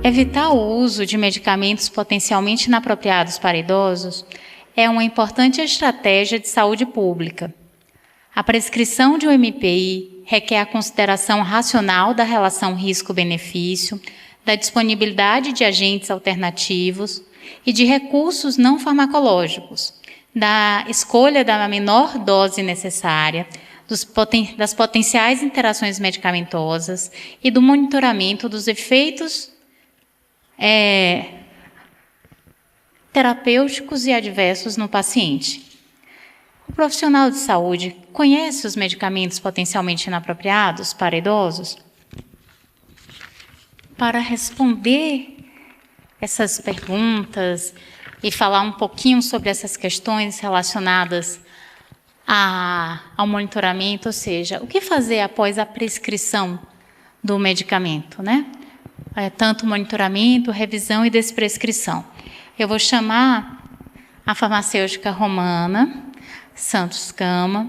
Evitar o uso de medicamentos potencialmente inapropriados para idosos é uma importante estratégia de saúde pública. A prescrição de um MPI requer a consideração racional da relação risco-benefício, da disponibilidade de agentes alternativos e de recursos não farmacológicos, da escolha da menor dose necessária, das potenciais interações medicamentosas e do monitoramento dos efeitos terapêuticos e adversos no paciente. O profissional de saúde conhece os medicamentos potencialmente inapropriados para idosos? Para responder essas perguntas e falar um pouquinho sobre essas questões relacionadas ao monitoramento, ou seja, o que fazer após a prescrição do medicamento, né? Tanto monitoramento, revisão e desprescrição. Eu vou chamar a farmacêutica Romana Santos Gama.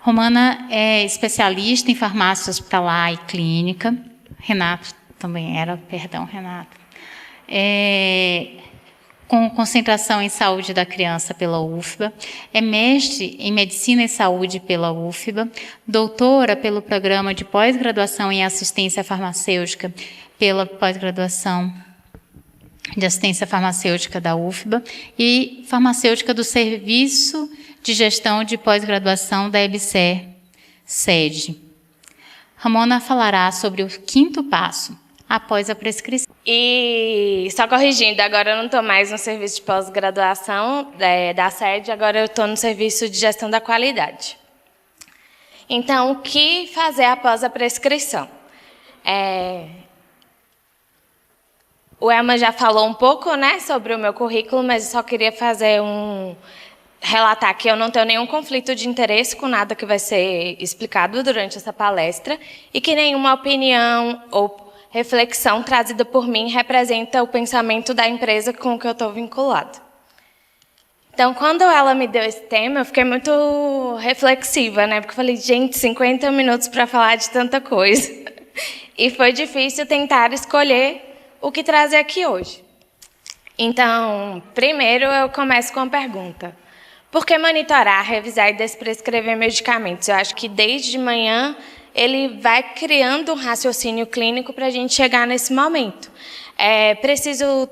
Romana é especialista em farmácia hospitalar e clínica. Renato também era, perdão, Renato. Com concentração em saúde da criança pela UFBA, é mestre em medicina e saúde pela UFBA, doutora pelo programa de pós-graduação em assistência farmacêutica pela pós-graduação de assistência farmacêutica da UFBA e farmacêutica do Serviço de Gestão de Pós-Graduação da EBSER, sede. Ramona falará sobre o 5º passo, após a prescrição. E, só corrigindo, agora eu não estou mais no serviço de pós-graduação da sede, agora eu estou no serviço de gestão da qualidade. Então, o que fazer após a prescrição? O Elma já falou um pouco, né, sobre o meu currículo, mas eu só queria relatar que eu não tenho nenhum conflito de interesse com nada que vai ser explicado durante essa palestra e que nenhuma opinião ou reflexão trazida por mim representa o pensamento da empresa com que eu estou vinculado. Então, quando ela me deu esse tema, eu fiquei muito reflexiva, né? Porque eu falei, gente, 50 minutos para falar de tanta coisa. E foi difícil tentar escolher o que trazer aqui hoje. Então, primeiro eu começo com a pergunta. Por que monitorar, revisar e desprescrever medicamentos? Eu acho que desde manhã ele vai criando um raciocínio clínico para a gente chegar nesse momento. É preciso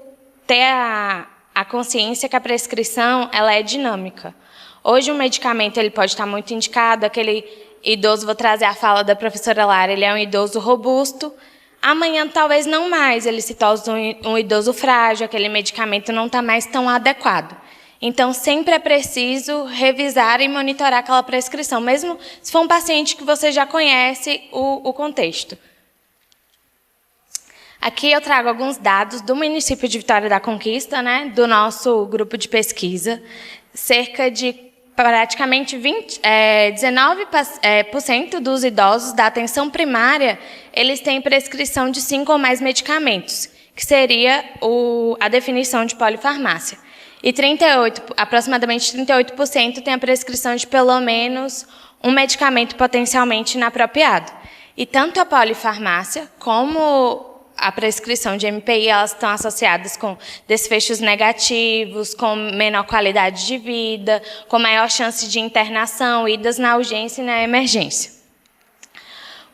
ter a consciência que a prescrição ela é dinâmica. Hoje, um medicamento ele pode estar muito indicado, aquele idoso, vou trazer a fala da professora Lara, ele é um idoso robusto, amanhã talvez não mais, ele se torna um idoso frágil, aquele medicamento não está mais tão adequado. Então, sempre é preciso revisar e monitorar aquela prescrição, mesmo se for um paciente que você já conhece o contexto. Aqui eu trago alguns dados do município de Vitória da Conquista, né, do nosso grupo de pesquisa. Cerca de praticamente 19% dos idosos da atenção primária, eles têm prescrição de 5 ou mais medicamentos, que seria a definição de polifarmácia. E aproximadamente 38% tem a prescrição de pelo menos um medicamento potencialmente inapropriado. E tanto a polifarmácia como a prescrição de MPI, elas estão associadas com desfechos negativos, com menor qualidade de vida, com maior chance de internação, idas na urgência e na emergência.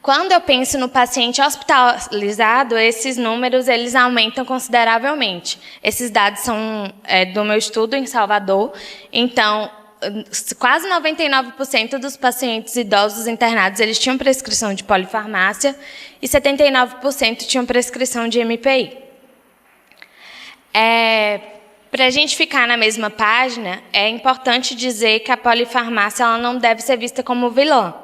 Quando eu penso no paciente hospitalizado, esses números eles aumentam consideravelmente. Esses dados são do meu estudo em Salvador. Então, quase 99% dos pacientes idosos internados eles tinham prescrição de polifarmácia e 79% tinham prescrição de MPI. Para a gente ficar na mesma página, é importante dizer que a polifarmácia ela não deve ser vista como vilã.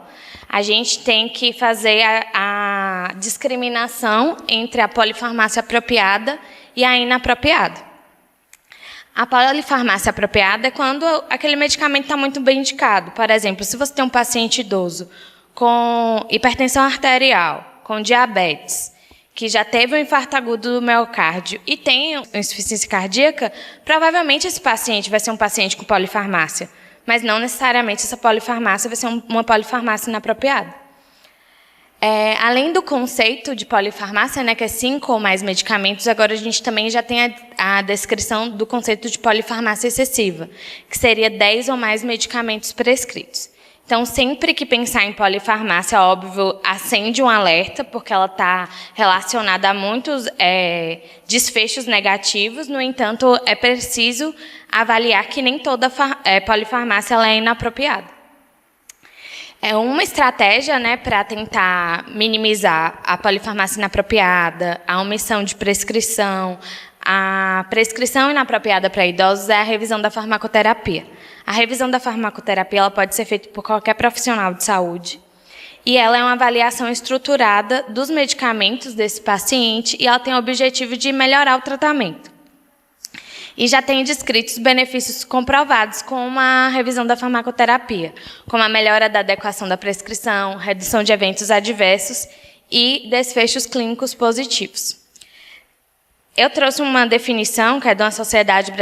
A gente tem que fazer a discriminação entre a polifarmácia apropriada e a inapropriada. A polifarmácia apropriada é quando aquele medicamento está muito bem indicado. Por exemplo, se você tem um paciente idoso com hipertensão arterial, com diabetes, que já teve um infarto agudo do miocárdio e tem insuficiência cardíaca, provavelmente esse paciente vai ser um paciente com polifarmácia. Mas não necessariamente essa polifarmácia vai ser uma polifarmácia inapropriada. Além do conceito de polifarmácia, né, que é 5 ou mais medicamentos, agora a gente também já tem a descrição do conceito de polifarmácia excessiva, que seria 10 ou mais medicamentos prescritos. Então, sempre que pensar em polifarmácia, óbvio, acende um alerta, porque ela está relacionada a muitos desfechos negativos. No entanto, é preciso avaliar que nem toda polifarmácia ela é inapropriada. É uma estratégia, né, para tentar minimizar a polifarmácia inapropriada, a omissão de prescrição. A prescrição inapropriada para idosos é a revisão da farmacoterapia. A revisão da farmacoterapia ela pode ser feita por qualquer profissional de saúde. E ela é uma avaliação estruturada dos medicamentos desse paciente e ela tem o objetivo de melhorar o tratamento. E já tem descritos benefícios comprovados com a revisão da farmacoterapia, como a melhora da adequação da prescrição, redução de eventos adversos e desfechos clínicos positivos. Eu trouxe uma definição, que é de uma sociedade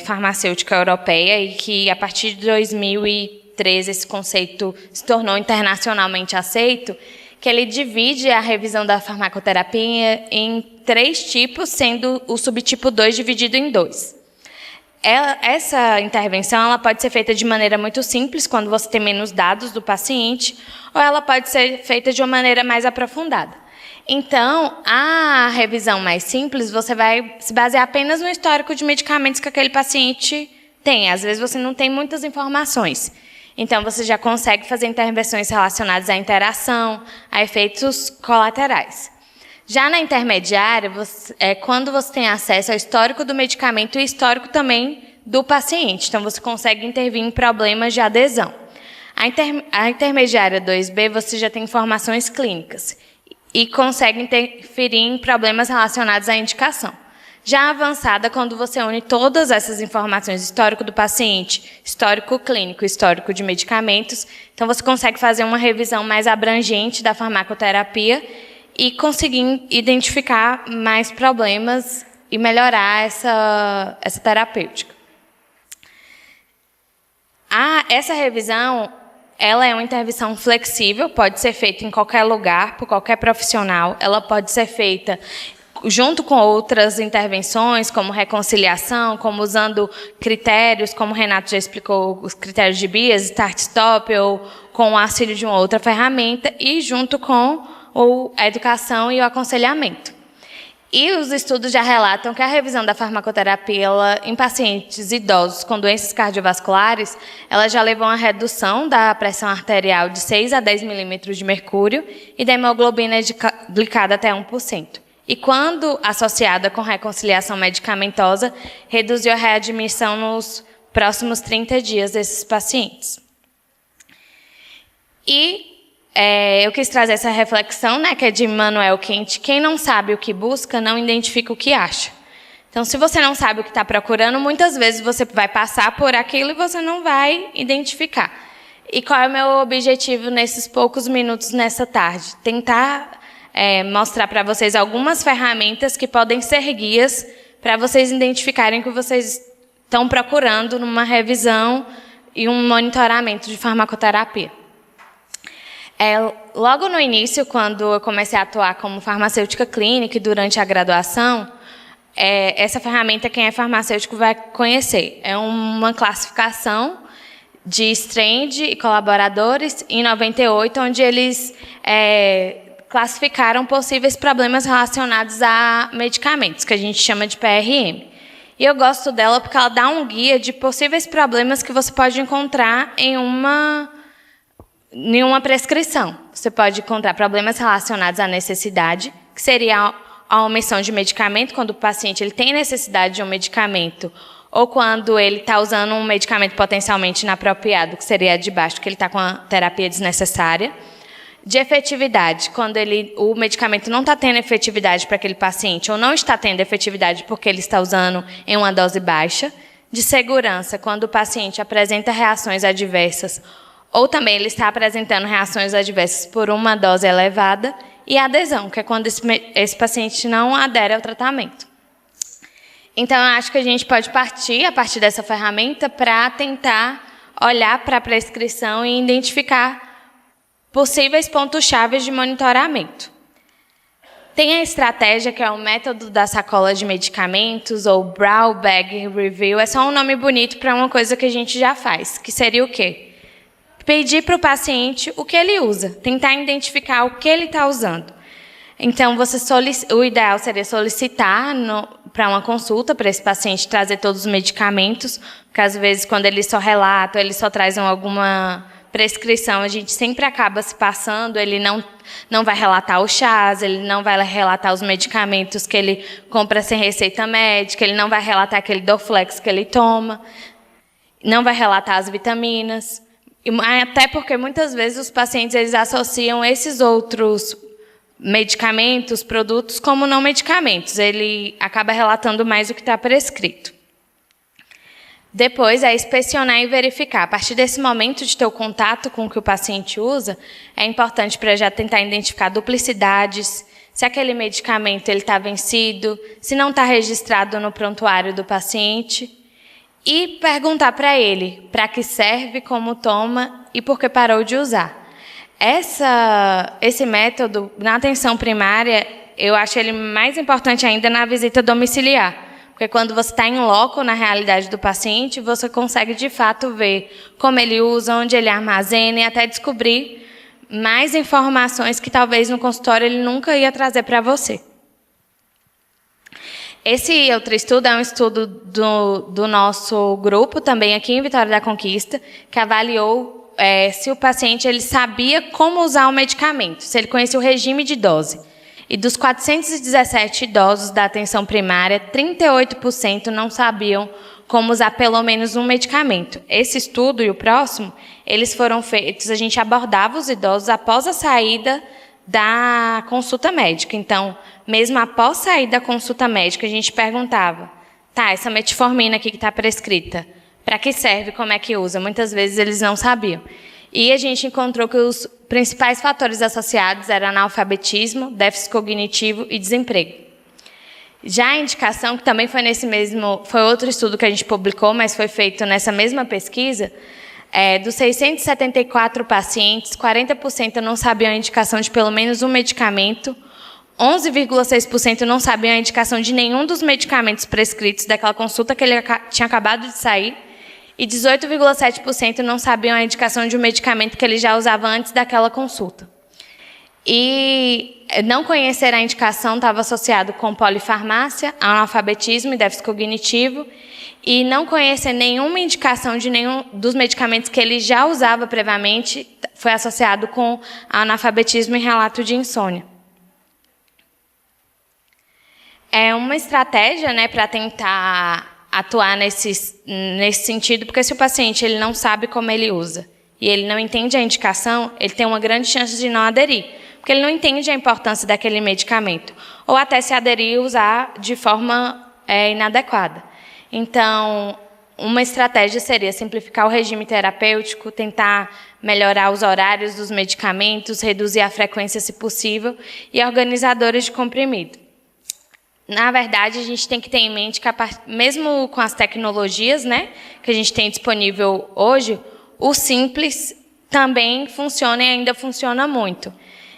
farmacêutica europeia, e que, a partir de 2013, esse conceito se tornou internacionalmente aceito, que ele divide a revisão da farmacoterapia em 3 tipos, sendo o subtipo 2 dividido em 2. Essa intervenção ela pode ser feita de maneira muito simples, quando você tem menos dados do paciente, ou ela pode ser feita de uma maneira mais aprofundada. Então, a revisão mais simples, você vai se basear apenas no histórico de medicamentos que aquele paciente tem. Às vezes, você não tem muitas informações. Então, você já consegue fazer intervenções relacionadas à interação, a efeitos colaterais. Já na intermediária, quando você tem acesso ao histórico do medicamento e histórico também do paciente. Então, você consegue intervir em problemas de adesão. A intermediária 2B, você já tem informações clínicas e consegue interferir em problemas relacionados à indicação. Já a avançada, quando você une todas essas informações, histórico do paciente, histórico clínico, histórico de medicamentos, então você consegue fazer uma revisão mais abrangente da farmacoterapia e conseguir identificar mais problemas e melhorar essa terapêutica. Essa revisão ela é uma intervenção flexível, pode ser feita em qualquer lugar, por qualquer profissional, ela pode ser feita junto com outras intervenções, como reconciliação, como usando critérios, como o Renato já explicou, os critérios de BIAS, Start-Stop, ou com o auxílio de uma outra ferramenta, e junto com a educação e o aconselhamento. E os estudos já relatam que a revisão da farmacoterapia em pacientes idosos com doenças cardiovasculares, ela já levou a uma redução da pressão arterial de 6 a 10 milímetros de mercúrio e da hemoglobina glicada até 1%. E quando associada com reconciliação medicamentosa, reduziu a readmissão nos próximos 30 dias desses pacientes. E eu quis trazer essa reflexão, né, que é de Immanuel Kant. Quem não sabe o que busca, não identifica o que acha. Então, se você não sabe o que está procurando, muitas vezes você vai passar por aquilo e você não vai identificar. E qual é o meu objetivo nesses poucos minutos nessa tarde? Tentar mostrar para vocês algumas ferramentas que podem ser guias para vocês identificarem o que vocês estão procurando numa revisão e um monitoramento de farmacoterapia. Logo no início, quando eu comecei a atuar como farmacêutica clínica e durante a graduação, essa ferramenta quem é farmacêutico vai conhecer. É uma classificação de Strand e colaboradores em 98, onde eles classificaram possíveis problemas relacionados a medicamentos, que a gente chama de PRM. E eu gosto dela porque ela dá um guia de possíveis problemas que você pode encontrar em uma prescrição. Você pode encontrar problemas relacionados à necessidade, que seria a omissão de medicamento, quando o paciente ele tem necessidade de um medicamento, ou quando ele está usando um medicamento potencialmente inapropriado, que seria de baixo, que ele está com a terapia desnecessária. De efetividade, quando o medicamento não está tendo efetividade para aquele paciente, ou não está tendo efetividade porque ele está usando em uma dose baixa. De segurança, quando o paciente apresenta reações adversas, ou também ele está apresentando reações adversas por uma dose elevada. E adesão, que é quando esse paciente não adere ao tratamento. Então, eu acho que a gente pode partir, a partir dessa ferramenta, para tentar olhar para a prescrição e identificar possíveis pontos-chave de monitoramento. Tem a estratégia, que é o método da sacola de medicamentos, ou Brown Bag Review. É só um nome bonito para uma coisa que a gente já faz, que seria o quê? Pedir para o paciente o que ele usa, tentar identificar o que ele está usando. Então, o ideal seria solicitar para uma consulta, para esse paciente trazer todos os medicamentos, porque às vezes, quando ele só relata, ele só traz alguma prescrição, a gente sempre acaba se passando, ele não vai relatar os chás, ele não vai relatar os medicamentos que ele compra sem receita médica, ele não vai relatar aquele Dorflex que ele toma, não vai relatar as vitaminas, até porque muitas vezes os pacientes eles associam esses outros medicamentos, produtos, como não medicamentos, ele acaba relatando mais o que está prescrito. Depois é inspecionar e verificar. A partir desse momento de ter o contato com o que o paciente usa, é importante para já tentar identificar duplicidades, se aquele medicamento está vencido, se não está registrado no prontuário do paciente, e perguntar para ele para que serve, como toma e por que parou de usar. Esse método, na atenção primária, eu acho ele mais importante ainda na visita domiciliar. Porque quando você está em loco na realidade do paciente, você consegue, de fato, ver como ele usa, onde ele armazena e até descobrir mais informações que talvez no consultório ele nunca ia trazer para você. Esse outro estudo é um estudo do nosso grupo, também aqui em Vitória da Conquista, que avaliou se o paciente ele sabia como usar o medicamento, se ele conhecia o regime de dose. E dos 417 idosos da atenção primária, 38% não sabiam como usar pelo menos um medicamento. Esse estudo e o próximo, eles foram feitos, a gente abordava os idosos após a saída da consulta médica. Então, mesmo após sair da consulta médica, a gente perguntava, tá, essa metformina aqui que está prescrita, para que serve, como é que usa? Muitas vezes eles não sabiam. E a gente encontrou que os principais fatores associados eram analfabetismo, déficit cognitivo e desemprego. Já a indicação, que também foi outro estudo que a gente publicou, mas foi feito nessa mesma pesquisa, dos 674 pacientes, 40% não sabiam a indicação de pelo menos um medicamento, 11,6% não sabiam a indicação de nenhum dos medicamentos prescritos daquela consulta que ele tinha acabado de sair, e 18,7% não sabiam a indicação de um medicamento que ele já usava antes daquela consulta. E não conhecer a indicação estava associado com polifarmácia, analfabetismo e déficit cognitivo, e não conhecer nenhuma indicação de nenhum dos medicamentos que ele já usava previamente foi associado com analfabetismo e relato de insônia. É uma estratégia, né, para tentar atuar nesse sentido, porque se o paciente ele não sabe como ele usa e ele não entende a indicação, ele tem uma grande chance de não aderir, porque ele não entende a importância daquele medicamento, ou até se aderir e usar de forma inadequada. Então, uma estratégia seria simplificar o regime terapêutico, tentar melhorar os horários dos medicamentos, reduzir a frequência se possível, e organizadores de comprimido. Na verdade, a gente tem que ter em mente que, mesmo com as tecnologias, né, que a gente tem disponível hoje, o simples também funciona e ainda funciona muito.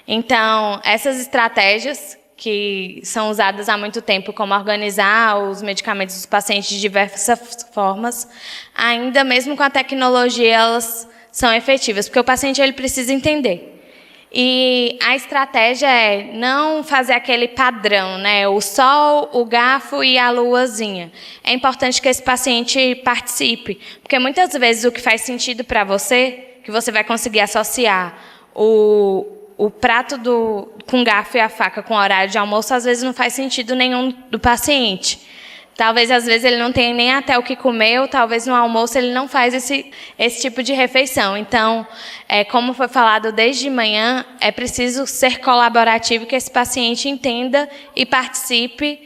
Então, essas estratégias que são usadas há muito tempo, como organizar os medicamentos dos pacientes de diversas formas, ainda mesmo com a tecnologia, elas são efetivas, porque o paciente ele precisa entender. E a estratégia é não fazer aquele padrão, né? O sol, o garfo e a luazinha. É importante que esse paciente participe, porque muitas vezes o que faz sentido para você, que você vai conseguir associar o prato com garfo e a faca com o horário de almoço, às vezes não faz sentido nenhum do paciente. Talvez, às vezes, ele não tenha nem até o que comer, ou talvez no almoço ele não faz esse tipo de refeição. Então, como foi falado desde manhã, é preciso ser colaborativo, que esse paciente entenda e participe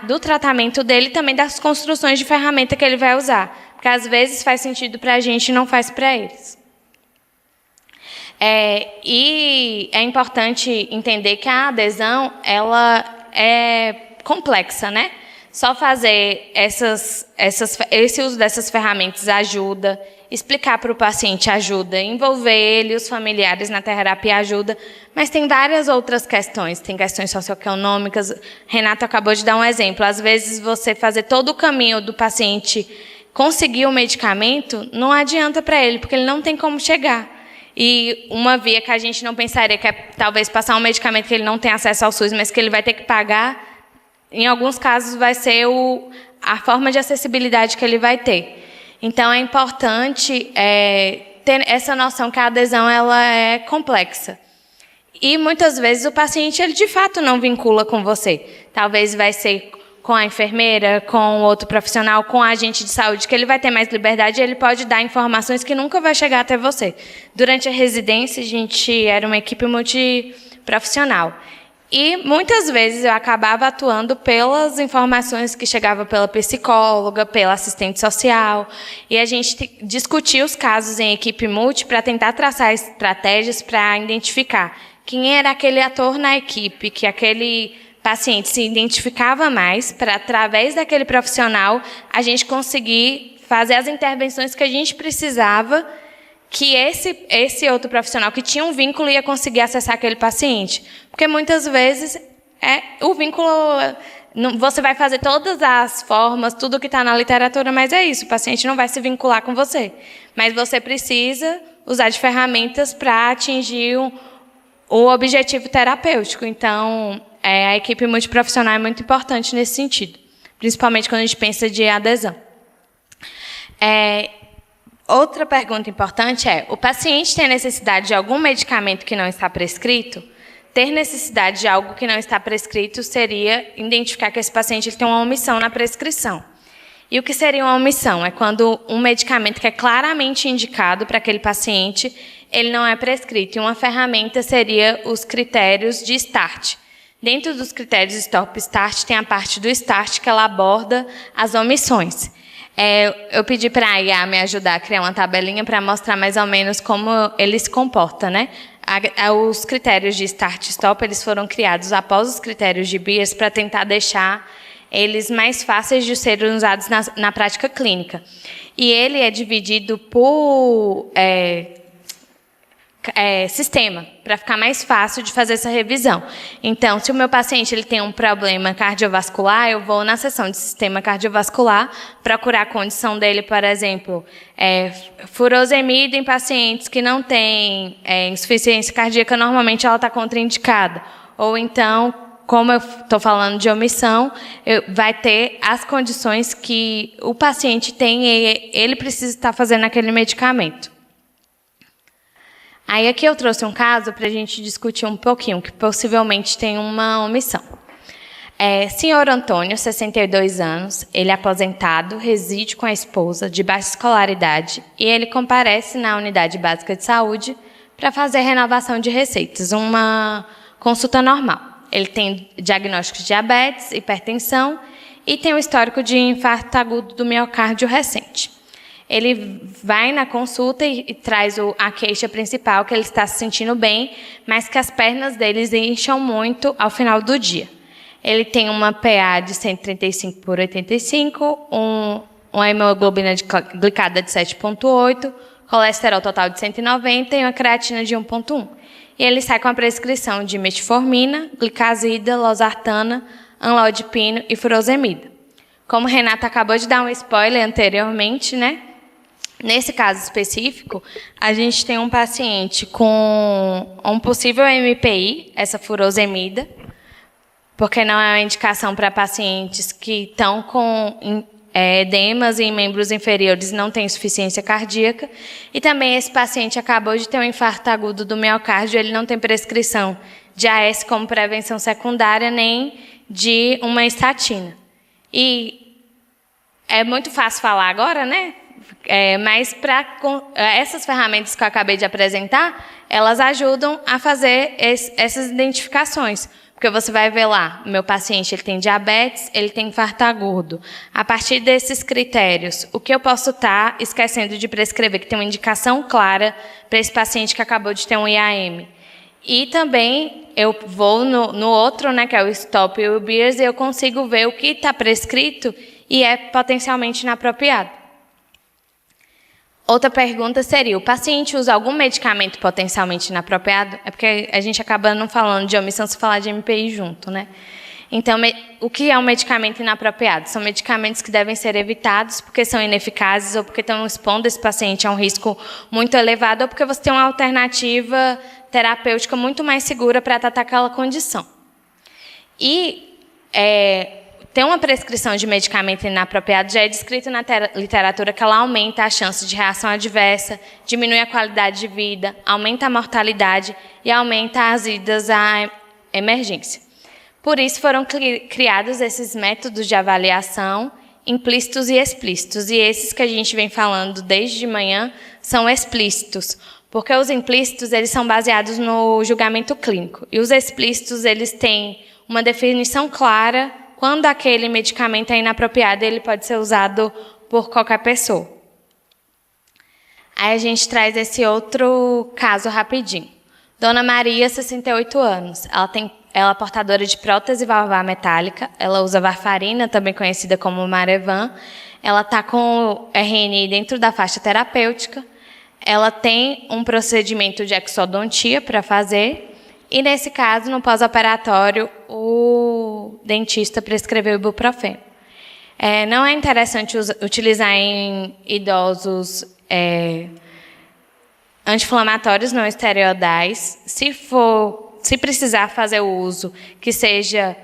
do tratamento dele e também das construções de ferramenta que ele vai usar. Porque, às vezes, faz sentido para a gente e não faz para eles. E é importante entender que a adesão ela é complexa, né? Só fazer esse uso dessas ferramentas ajuda, explicar para o paciente ajuda, envolver ele e os familiares na terapia ajuda, mas tem várias outras questões, tem questões socioeconômicas. Renato acabou de dar um exemplo. Às vezes, você fazer todo o caminho do paciente conseguir o medicamento, não adianta para ele, porque ele não tem como chegar. E uma via que a gente não pensaria que é talvez passar um medicamento que ele não tem acesso ao SUS, mas que ele vai ter que pagar, em alguns casos vai ser a forma de acessibilidade que ele vai ter. Então, é importante ter essa noção que a adesão ela é complexa. E, muitas vezes, o paciente, ele de fato não vincula com você. Talvez vai ser com a enfermeira, com outro profissional, com o agente de saúde, que ele vai ter mais liberdade e ele pode dar informações que nunca vai chegar até você. Durante a residência, a gente era uma equipe multiprofissional. E, muitas vezes, eu acabava atuando pelas informações que chegavam pela psicóloga, pela assistente social, e a gente discutia os casos em equipe multi para tentar traçar estratégias para identificar quem era aquele ator na equipe, que aquele paciente se identificava mais, para, através daquele profissional, a gente conseguir fazer as intervenções que a gente precisava, que esse outro profissional que tinha um vínculo ia conseguir acessar aquele paciente. Porque, muitas vezes, o vínculo... Você vai fazer todas as formas, tudo que está na literatura, mas é isso, o paciente não vai se vincular com você. Mas você precisa usar de ferramentas para atingir o objetivo terapêutico. Então, a equipe multiprofissional é muito importante nesse sentido, principalmente quando a gente pensa de adesão. Outra pergunta importante é: o paciente tem necessidade de algum medicamento que não está prescrito? Ter necessidade de algo que não está prescrito seria identificar que esse paciente ele tem uma omissão na prescrição. E o que seria uma omissão? É quando um medicamento que é claramente indicado para aquele paciente, ele não é prescrito. E uma ferramenta seria os critérios de START. Dentro dos critérios STOP-START, tem a parte do START que ela aborda as omissões. Eu pedi para a IA me ajudar a criar uma tabelinha para mostrar mais ou menos como ele se comporta, né? Os critérios de Start e Stop eles foram criados após os critérios de Beers para tentar deixar eles mais fáceis de serem usados na prática clínica. E ele é dividido por sistema, para ficar mais fácil de fazer essa revisão. Então, se o meu paciente ele tem um problema cardiovascular, eu vou na seção de sistema cardiovascular procurar a condição dele, por exemplo, furosemida em pacientes que não têm insuficiência cardíaca, normalmente ela está contraindicada. Ou então, como eu estou falando de omissão, vai ter as condições que o paciente tem e ele precisa estar fazendo aquele medicamento. Aí aqui eu trouxe um caso para a gente discutir um pouquinho, que possivelmente tem uma omissão. Senhor Antônio, 62 anos, ele é aposentado, reside com a esposa, de baixa escolaridade, e ele comparece na unidade básica de saúde para fazer renovação de receitas, uma consulta normal. Ele tem diagnóstico de diabetes, hipertensão e tem um histórico de infarto agudo do miocárdio recente. Ele vai na consulta e traz a queixa principal, que ele está se sentindo bem, mas que as pernas dele incham muito ao final do dia. Ele tem uma PA de 135/85, uma hemoglobina glicada de 7,8, colesterol total de 190 e uma creatina de 1,1. E ele sai com a prescrição de metformina, glicazida, losartana, amlodipino e furosemida. Como o Renato acabou de dar um spoiler anteriormente, né? Nesse caso específico, a gente tem um paciente com um possível MPI, essa furosemida, porque não é uma indicação para pacientes que estão com edemas em membros inferiores e não têm insuficiência cardíaca. E também esse paciente acabou de ter um infarto agudo do miocárdio, ele não tem prescrição de AS como prevenção secundária, nem de uma estatina. E é muito fácil falar agora, né? Mas essas ferramentas que eu acabei de apresentar, elas ajudam a fazer essas identificações. Porque você vai ver lá, o meu paciente ele tem diabetes, ele tem infarto agudo. A partir desses critérios, o que eu posso estar esquecendo de prescrever, que tem uma indicação clara para esse paciente que acabou de ter um IAM? E também eu vou no outro, né, que é o Stop Your Beers, e eu consigo ver o que está prescrito e é potencialmente inapropriado. Outra pergunta seria, o paciente usa algum medicamento potencialmente inapropriado? É porque a gente acaba não falando de omissão se falar de MPI junto, né? Então, o que é um medicamento inapropriado? São medicamentos que devem ser evitados porque são ineficazes ou porque estão expondo esse paciente a um risco muito elevado ou porque você tem uma alternativa terapêutica muito mais segura para tratar aquela condição. E ter uma prescrição de medicamento inapropriado já é descrito na literatura que ela aumenta a chance de reação adversa, diminui a qualidade de vida, aumenta a mortalidade e aumenta as idas à emergência. Por isso foram criados esses métodos de avaliação implícitos e explícitos. E esses que a gente vem falando desde de manhã são explícitos, porque os implícitos eles são baseados no julgamento clínico. E os explícitos eles têm uma definição clara quando aquele medicamento é inapropriado, ele pode ser usado por qualquer pessoa. Aí a gente traz esse outro caso rapidinho. Dona Maria, 68 anos. Ela é portadora de prótese valvar metálica. Ela usa varfarina, também conhecida como Marevan. Ela está com o RNI dentro da faixa terapêutica. Ela tem um procedimento de exodontia para fazer. E, nesse caso, no pós-operatório, o dentista prescreveu ibuprofeno. Não é interessante utilizar em idosos anti-inflamatórios não esteroidais. Se precisar fazer o uso, que seja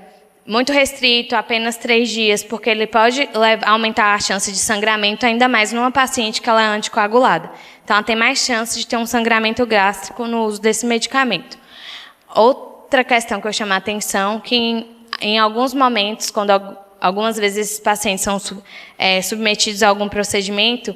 muito restrito, apenas 3 dias, porque ele pode aumentar a chance de sangramento, ainda mais numa paciente que ela é anticoagulada. Então, ela tem mais chance de ter um sangramento gástrico no uso desse medicamento. Outra questão que eu chamo a atenção, que em alguns momentos, quando algumas vezes esses pacientes são submetidos a algum procedimento,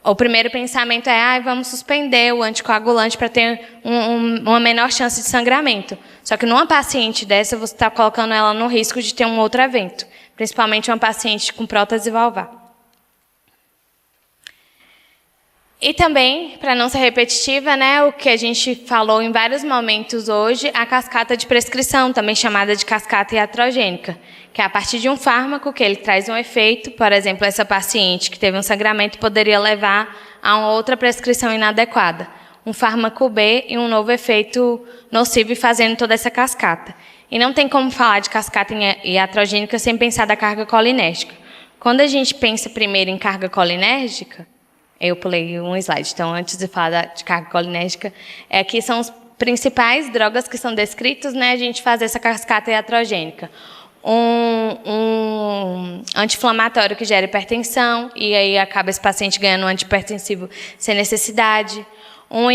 o primeiro pensamento é, vamos suspender o anticoagulante para ter uma menor chance de sangramento. Só que numa paciente dessa, você está colocando ela no risco de ter um outro evento, principalmente uma paciente com prótese valvar. E também, para não ser repetitiva, né, o que a gente falou em vários momentos hoje, a cascata de prescrição, também chamada de cascata iatrogênica, que é a partir de um fármaco que ele traz um efeito, por exemplo, essa paciente que teve um sangramento poderia levar a uma outra prescrição inadequada, um fármaco B e um novo efeito nocivo fazendo toda essa cascata. E não tem como falar de cascata iatrogênica sem pensar da carga colinérgica. Quando a gente pensa primeiro em carga colinérgica, eu pulei um slide, então antes de falar de carga colinérgica, aqui são as principais drogas que são descritas, né, a gente faz essa cascata iatrogênica. Um anti-inflamatório que gera hipertensão, e aí acaba esse paciente ganhando um antihipertensivo sem necessidade. Um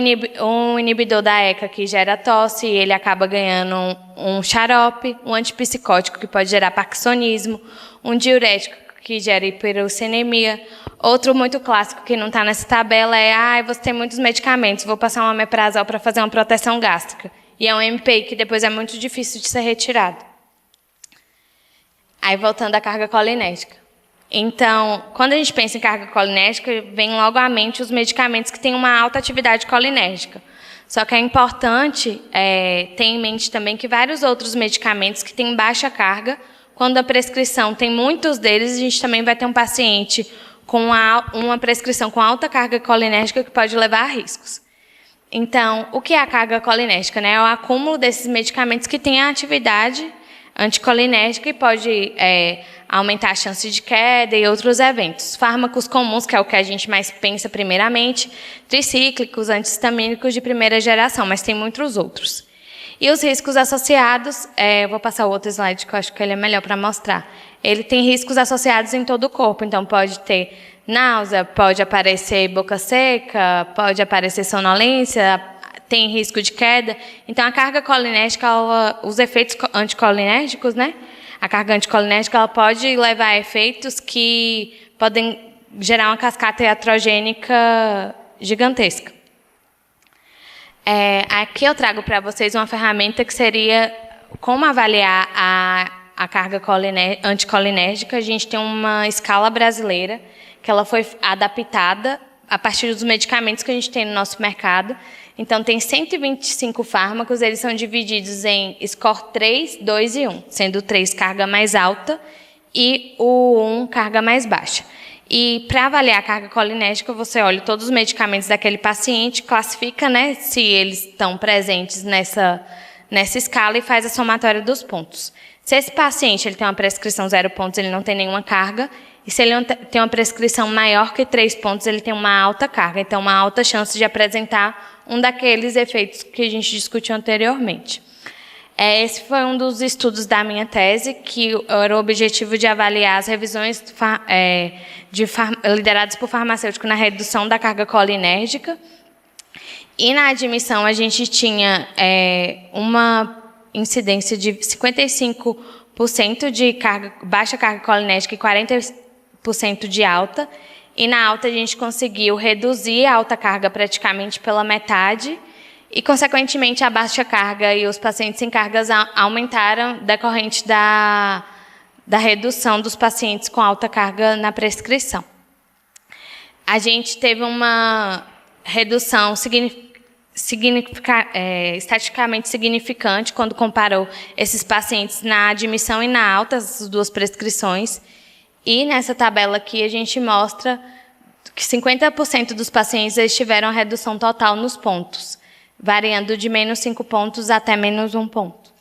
inibidor da ECA que gera tosse, e ele acaba ganhando um xarope. Um antipsicótico que pode gerar parkinsonismo. Um diurético que gera hiperuricemia. Outro muito clássico que não está nessa tabela é você tem muitos medicamentos, vou passar um omeprazol para fazer uma proteção gástrica. E é um MPI que depois é muito difícil de ser retirado. Aí, voltando à carga colinérgica. Então, quando a gente pensa em carga colinérgica, vem logo à mente os medicamentos que têm uma alta atividade colinérgica. Só que é importante ter em mente também que vários outros medicamentos que têm baixa carga, quando a prescrição tem muitos deles, a gente também vai ter um paciente com uma prescrição com alta carga colinérgica que pode levar a riscos. Então, o que é a carga colinérgica? Né? É o acúmulo desses medicamentos que têm a atividade anticolinérgica e pode aumentar a chance de queda e outros eventos. Fármacos comuns, que é o que a gente mais pensa primeiramente, tricíclicos, antihistamínicos de primeira geração, mas tem muitos outros. E os riscos associados, vou passar o outro slide que eu acho que ele é melhor para mostrar. Ele tem riscos associados em todo o corpo, então pode ter náusea, pode aparecer boca seca, pode aparecer sonolência, tem risco de queda. Então, a carga colinérgica, os efeitos anticolinérgicos, né? A carga anticolinérgica ela pode levar a efeitos que podem gerar uma cascata iatrogênica gigantesca. Aqui eu trago para vocês uma ferramenta que seria como avaliar a carga anticolinérgica. A gente tem uma escala brasileira que ela foi adaptada a partir dos medicamentos que a gente tem no nosso mercado. Então, tem 125 fármacos, eles são divididos em score 3, 2 e 1, sendo o 3 carga mais alta e o 1 carga mais baixa. E para avaliar a carga colinérgica, você olha todos os medicamentos daquele paciente, classifica, né, se eles estão presentes nessa escala e faz a somatória dos pontos. Se esse paciente ele tem uma prescrição 0 pontos, ele não tem nenhuma carga. E se ele tem uma prescrição maior que 3 pontos, ele tem uma alta carga. Então, uma alta chance de apresentar um daqueles efeitos que a gente discutiu anteriormente. Esse foi um dos estudos da minha tese, que era o objetivo de avaliar as revisões lideradas por farmacêutico na redução da carga colinérgica. E na admissão, a gente tinha uma incidência de 55% de baixa carga colinérgica e 40% de alta. E na alta, a gente conseguiu reduzir a alta carga praticamente pela metade. E, consequentemente, a baixa carga e os pacientes sem cargas aumentaram decorrente da redução dos pacientes com alta carga na prescrição. A gente teve uma redução estatisticamente significante quando comparou esses pacientes na admissão e na alta, as duas prescrições. E nessa tabela aqui a gente mostra que 50% dos pacientes eles tiveram redução total nos pontos, variando de menos 5 pontos até menos 1 ponto.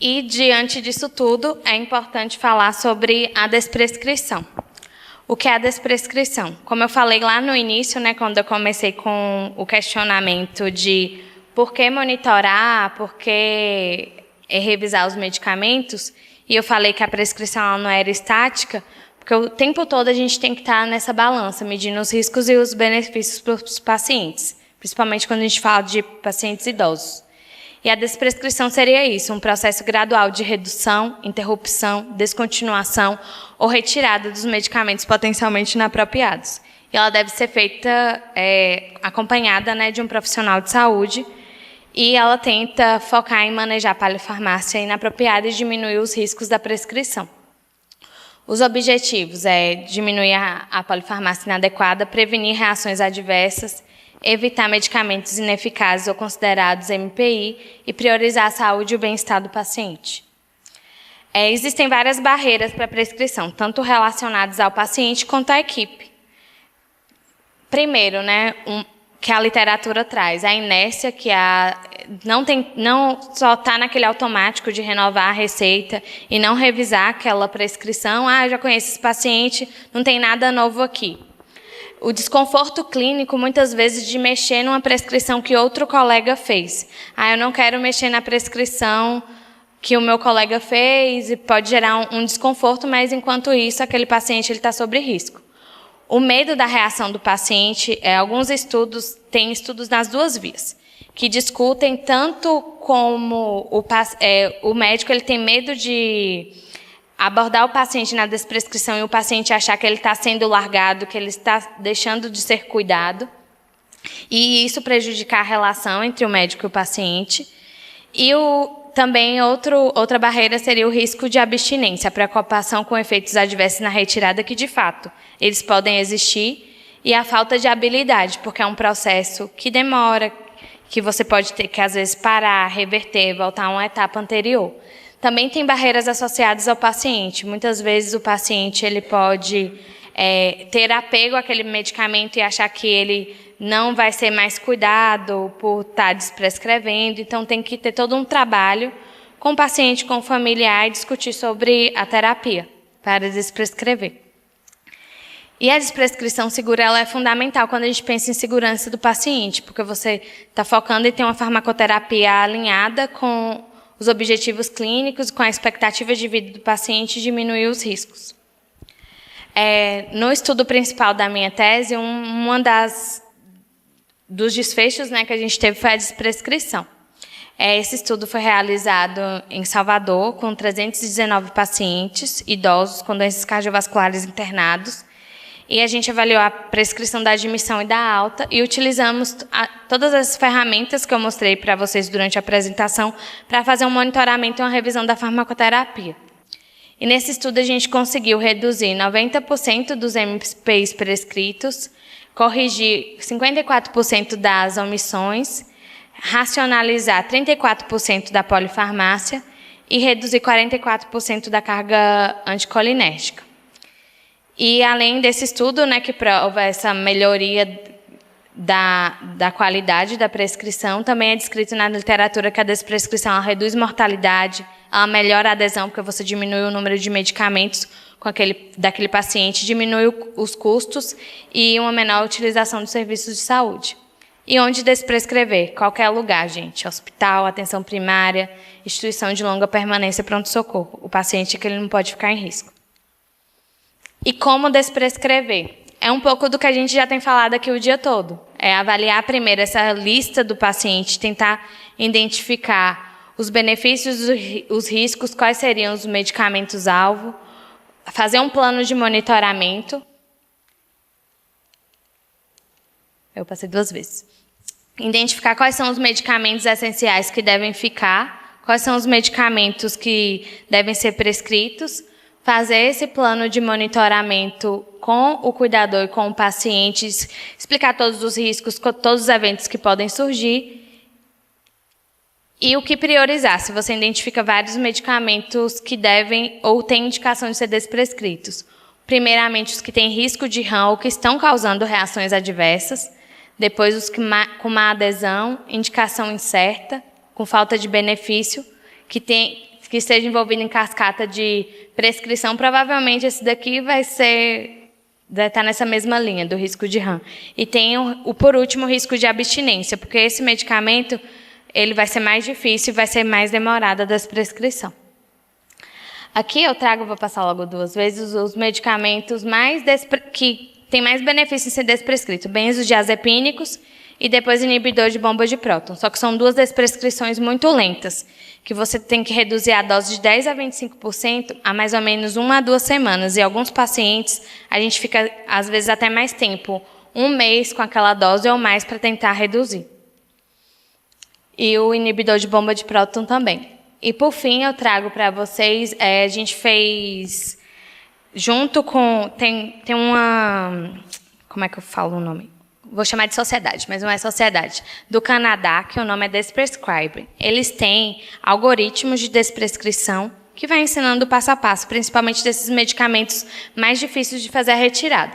E, diante disso tudo, é importante falar sobre a desprescrição. O que é a desprescrição? Como eu falei lá no início, né, quando eu comecei com o questionamento de por que monitorar, por que revisar os medicamentos, e eu falei que a prescrição não era estática, porque o tempo todo a gente tem que estar nessa balança, medindo os riscos e os benefícios para os pacientes, principalmente quando a gente fala de pacientes idosos. E a desprescrição seria isso, um processo gradual de redução, interrupção, descontinuação ou retirada dos medicamentos potencialmente inapropriados. E ela deve ser feita acompanhada, né, de um profissional de saúde, e ela tenta focar em manejar a polifarmácia inapropriada e diminuir os riscos da prescrição. Os objetivos é diminuir a polifarmácia inadequada, prevenir reações adversas, evitar medicamentos ineficazes ou considerados MPI e priorizar a saúde e o bem-estar do paciente. Existem várias barreiras para a prescrição, tanto relacionadas ao paciente quanto à equipe. Primeiro, né, que a literatura traz, a inércia, que não só está naquele automático de renovar a receita e não revisar aquela prescrição. Eu já conheço esse paciente, não tem nada novo aqui. O desconforto clínico, muitas vezes, de mexer numa prescrição que outro colega fez. Eu não quero mexer na prescrição que o meu colega fez, e pode gerar um desconforto, mas, enquanto isso, aquele paciente está sob risco. O medo da reação do paciente, alguns estudos, tem estudos nas duas vias, que discutem tanto como o médico ele tem medo de abordar o paciente na desprescrição e o paciente achar que ele está sendo largado, que ele está deixando de ser cuidado, e isso prejudicar a relação entre o médico e o paciente. E também outra barreira seria o risco de abstinência, a preocupação com efeitos adversos na retirada, que de fato eles podem existir, e a falta de habilidade, porque é um processo que demora, que você pode ter que às vezes parar, reverter, voltar a uma etapa anterior. Também tem barreiras associadas ao paciente. Muitas vezes o paciente ele pode ter apego àquele medicamento e achar que ele não vai ser mais cuidado por estar desprescrevendo. Então, tem que ter todo um trabalho com o paciente, com o familiar, e discutir sobre a terapia para desprescrever. E a desprescrição segura ela é fundamental quando a gente pensa em segurança do paciente, porque você está focando em ter uma farmacoterapia alinhada com os objetivos clínicos, com a expectativa de vida do paciente, e diminuir os riscos. No estudo principal da minha tese, dos desfechos, né, que a gente teve foi a desprescrição. Esse estudo foi realizado em Salvador, com 319 pacientes idosos com doenças cardiovasculares internados, e a gente avaliou a prescrição da admissão e da alta, e utilizamos todas as ferramentas que eu mostrei para vocês durante a apresentação para fazer um monitoramento e uma revisão da farmacoterapia. E nesse estudo a gente conseguiu reduzir 90% dos MPs prescritos, corrigir 54% das omissões, racionalizar 34% da polifarmácia e reduzir 44% da carga anticolinérgica. E além desse estudo, né, que prova essa melhoria da qualidade da prescrição, também é descrito na literatura que a desprescrição ela reduz mortalidade, ela melhora a adesão, porque você diminui o número de medicamentos daquele paciente, diminui os custos e uma menor utilização dos serviços de saúde. E onde desprescrever? Qualquer lugar, gente. Hospital, atenção primária, instituição de longa permanência, pronto-socorro. O paciente que ele não pode ficar em risco. E como desprescrever? É um pouco do que a gente já tem falado aqui o dia todo. É avaliar primeiro essa lista do paciente, tentar identificar os benefícios, os riscos, quais seriam os medicamentos-alvo, fazer um plano de monitoramento. Eu passei 2 vezes. Identificar quais são os medicamentos essenciais que devem ficar, quais são os medicamentos que devem ser prescritos, fazer esse plano de monitoramento com o cuidador e com o paciente, explicar todos os riscos, todos os eventos que podem surgir e o que priorizar, se você identifica vários medicamentos que devem ou têm indicação de ser desprescritos. Primeiramente, os que têm risco de RAM ou que estão causando reações adversas, depois os que com má adesão, indicação incerta, com falta de benefício, que esteja envolvido em cascata de prescrição, provavelmente esse daqui vai estar nessa mesma linha do risco de RAM. E tem por último, o risco de abstinência, porque esse medicamento ele vai ser mais difícil e vai ser mais demorada a desprescrição. Aqui eu vou passar logo 2 vezes, os medicamentos que têm mais benefício em ser desprescrito, benzodiazepínicos e depois inibidor de bomba de próton. Só que são 2 desprescrições muito lentas, que você tem que reduzir a dose de 10% a 25% a mais ou menos 1 a 2 semanas. E alguns pacientes, a gente fica, às vezes, até mais tempo, 1 mês com aquela dose ou mais para tentar reduzir. E o inibidor de bomba de próton também. E, por fim, eu trago para vocês, a gente fez, junto com, tem uma, como é que eu falo o nome? Vou chamar de sociedade, mas não é sociedade, do Canadá, que o nome é Desprescribe. Eles têm algoritmos de desprescrição que vai ensinando passo a passo, principalmente desses medicamentos mais difíceis de fazer a retirada.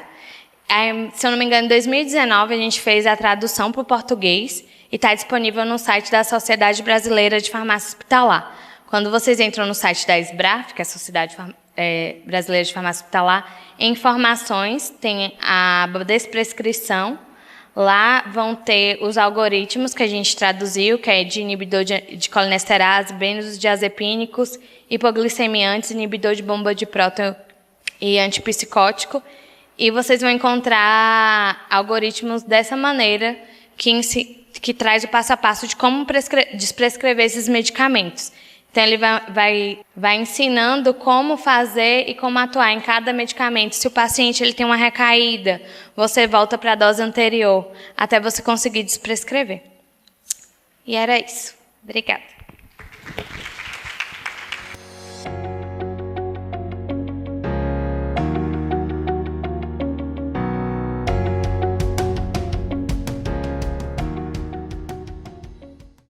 Se eu não me engano, em 2019, a gente fez a tradução para o português e está disponível no site da Sociedade Brasileira de Farmácia Hospitalar. Quando vocês entram no site da SBRAF, que é a Sociedade Brasileira de Farmácia Hospitalar, em informações tem a desprescrição. Lá vão ter os algoritmos que a gente traduziu, que é de inibidor de colinesterase, benzodiazepínicos, hipoglicemiantes, inibidor de bomba de próton e antipsicótico. E vocês vão encontrar algoritmos dessa maneira que traz o passo a passo de como desprescrever esses medicamentos. Então, ele vai ensinando como fazer e como atuar em cada medicamento. Se o paciente ele tem uma recaída, você volta para a dose anterior, até você conseguir desprescrever. E era isso. Obrigada.